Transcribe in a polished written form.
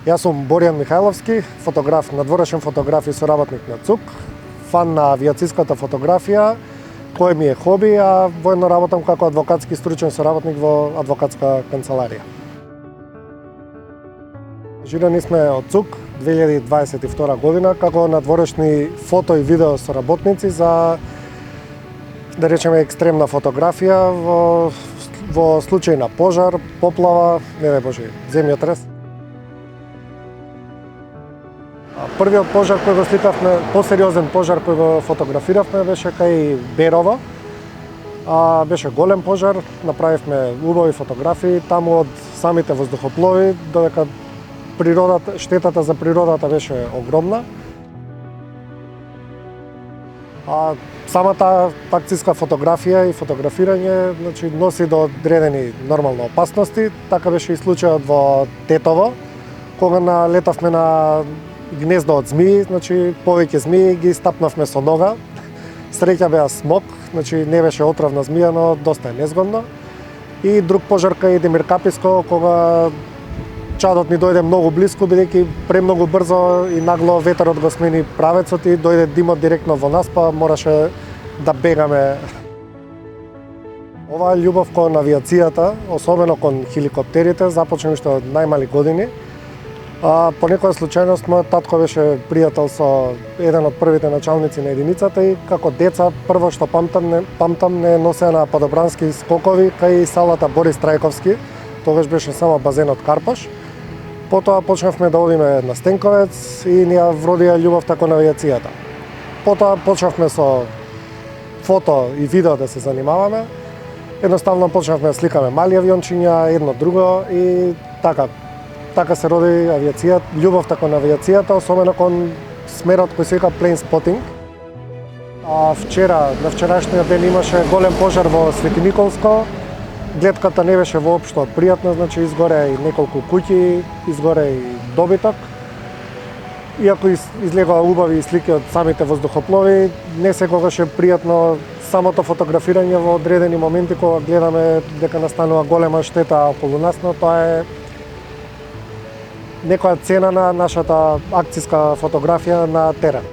Јас сум Боријан Михајловски, фотограф, надворешен фотограф и соработник на ЦУК, фан на авијацијската фотографија, кој ми е хоби, а воедно работам како адвокатски стручен соработник во адвокатска канцеларија. Ангажирани сме од ЦУК 2022 година како надворешни фото и видео соработници за, да речеме, екстремна фотографија во случај на пожар, поплава, не дај Боже, земјотрес. Првиот пожар кој го сликавме, посериозен пожар кој го фотографиравме беше кај Берово. Беше голем пожар, направивме убави фотографии таму од самите воздухоплови, додека штетата за природата беше огромна. Самата акцијска фотографија и фотографирање, значи, носи до одредени нормално опасности. Така беше и случајот во Тетово, кога налетавме на гнездо од змии, значи повеќе змии ги стапнавме со нога. Среќа беа смок, значи не беше отравна змија, но доста е незгодно. И друг пожар кај Демир Каписко, кога чадот ни дојде многу блиску, бидејќи премногу брзо и нагло ветерот го смени правецот и дојде димот директно во нас, па мораше да бегаме. Оваа љубов кон авијацијата, особено кон хеликоптерите, започна уште од најмали години. По некоја случајност, мојот татко беше пријател со еден од првите началници на единицата и како деца прво што памтам не носеа на падобрански скокови кај салата Борис Трајковски. Тогаш беше само базенот Карпаш. Потоа почнавме да одиме на Стенковец и ни ја вродија љубовта кон авијацијата. Потоа почнавме со фото и видео да се занимаваме. Едноставно почнавме да сликаме мали авиончиња, едно друго и така се роди авијацијата, љубовта кон авијацијата, особено кон смерот кој се вика plane spotting. На вчерашниот ден имаше голем пожар во Свети Николско. Гледката не беше воопшто пријатна, значи изгоре и неколку куќи, изгоре и добиток. Иако излегоа убави слики од самите воздухоплови, не секогаш е пријатно самото фотографирање во одредени моменти кога гледаме дека настанува голема штета околу нас, но тоа е некоја цена на нашата акцијска фотографија на терен.